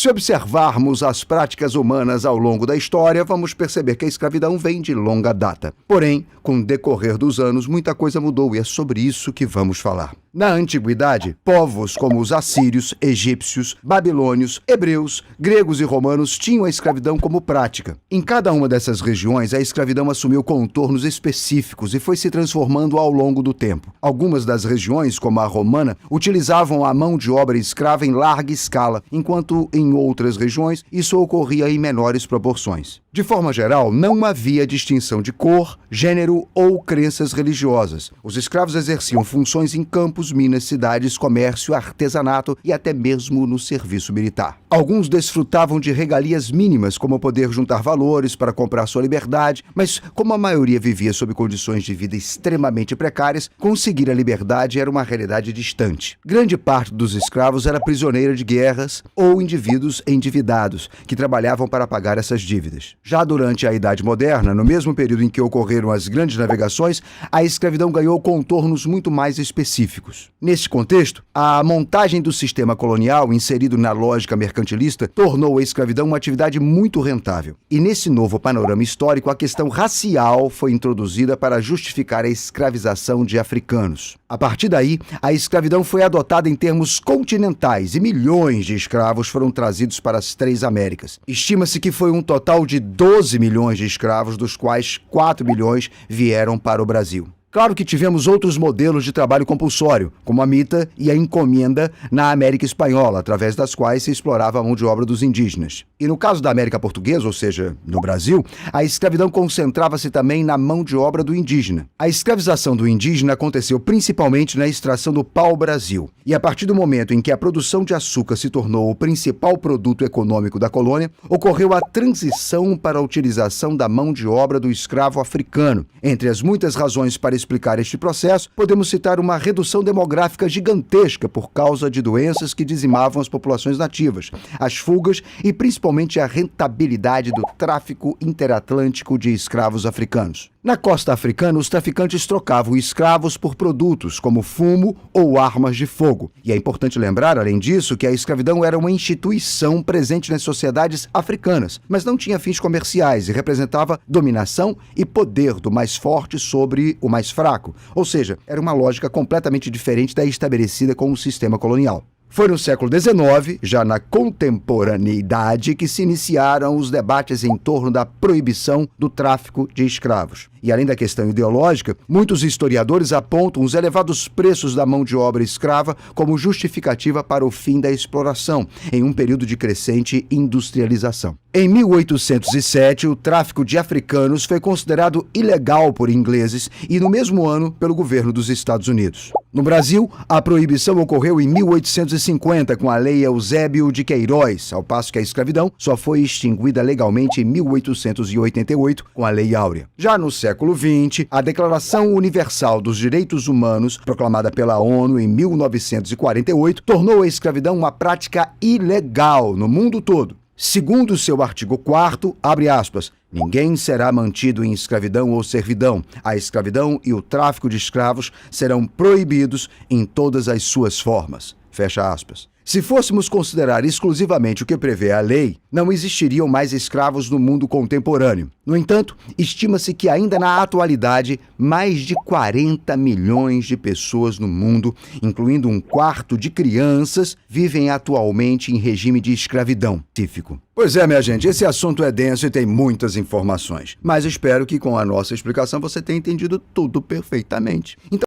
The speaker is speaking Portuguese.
Se observarmos as práticas humanas ao longo da história, vamos perceber que a escravidão vem de longa data. Porém, com o decorrer dos anos, muita coisa mudou e é sobre isso que vamos falar. Na antiguidade, povos como os assírios, egípcios, babilônios, hebreus, gregos e romanos tinham a escravidão como prática. Em cada uma dessas regiões, a escravidão assumiu contornos específicos e foi se transformando ao longo do tempo. Algumas das regiões, como a romana, utilizavam a mão de obra escrava em larga escala, enquanto em outras regiões isso ocorria em menores proporções. De forma geral, não havia distinção de cor, gênero ou crenças religiosas. Os escravos exerciam funções em campos, minas, cidades, comércio, artesanato e até mesmo no serviço militar. Alguns desfrutavam de regalias mínimas, como poder juntar valores para comprar sua liberdade, mas como a maioria vivia sob condições de vida extremamente precárias, conseguir a liberdade era uma realidade distante. Grande parte dos escravos era prisioneira de guerras ou indivíduos endividados, que trabalhavam para pagar essas dívidas. Já durante a Idade Moderna, no mesmo período em que ocorreram as grandes navegações, a escravidão ganhou contornos muito mais específicos. Nesse contexto, a montagem do sistema colonial, inserido na lógica mercantilista, tornou a escravidão uma atividade muito rentável. E nesse novo panorama histórico, a questão racial foi introduzida para justificar a escravização de africanos. A partir daí, a escravidão foi adotada em termos continentais e milhões de escravos foram trazidos para as três Américas. Estima-se que foi um total de 12 milhões de escravos, dos quais 4 milhões vieram para o Brasil. Claro que tivemos outros modelos de trabalho compulsório, como a mita e a encomenda na América Espanhola, através das quais se explorava a mão de obra dos indígenas. E no caso da América Portuguesa, ou seja, no Brasil, a escravidão concentrava-se também na mão de obra do indígena. A escravização do indígena aconteceu principalmente na extração do pau-brasil. E a partir do momento em que a produção de açúcar se tornou o principal produto econômico da colônia, ocorreu a transição para a utilização da mão de obra do escravo africano. Entre as muitas razões para explicar este processo, podemos citar uma redução demográfica gigantesca por causa de doenças que dizimavam as populações nativas, as fugas e principalmente a rentabilidade do tráfico interatlântico de escravos africanos. Na costa africana, os traficantes trocavam escravos por produtos, como fumo ou armas de fogo. E é importante lembrar, além disso, que a escravidão era uma instituição presente nas sociedades africanas, mas não tinha fins comerciais e representava dominação e poder do mais forte sobre o mais fraco. Ou seja, era uma lógica completamente diferente da estabelecida com o sistema colonial. Foi no século XIX, já na contemporaneidade, que se iniciaram os debates em torno da proibição do tráfico de escravos. E além da questão ideológica, muitos historiadores apontam os elevados preços da mão de obra escrava como justificativa para o fim da exploração, em um período de crescente industrialização. Em 1807, o tráfico de africanos foi considerado ilegal por ingleses e, no mesmo ano, pelo governo dos Estados Unidos. No Brasil, a proibição ocorreu em 1850 com a Lei Eusébio de Queiroz, ao passo que a escravidão só foi extinguida legalmente em 1888 com a Lei Áurea. Já no século XX, a Declaração Universal dos Direitos Humanos, proclamada pela ONU em 1948, tornou a escravidão uma prática ilegal no mundo todo. Segundo seu artigo 4º, abre aspas, ninguém será mantido em escravidão ou servidão. A escravidão e o tráfico de escravos serão proibidos em todas as suas formas. Fecha aspas. Se fôssemos considerar exclusivamente o que prevê a lei, não existiriam mais escravos no mundo contemporâneo. No entanto, estima-se que ainda na atualidade, mais de 40 milhões de pessoas no mundo, incluindo um quarto de crianças, vivem atualmente em regime de escravidão pacífico. Pois é, minha gente, esse assunto é denso e tem muitas informações, mas espero que com a nossa explicação você tenha entendido tudo perfeitamente. Então,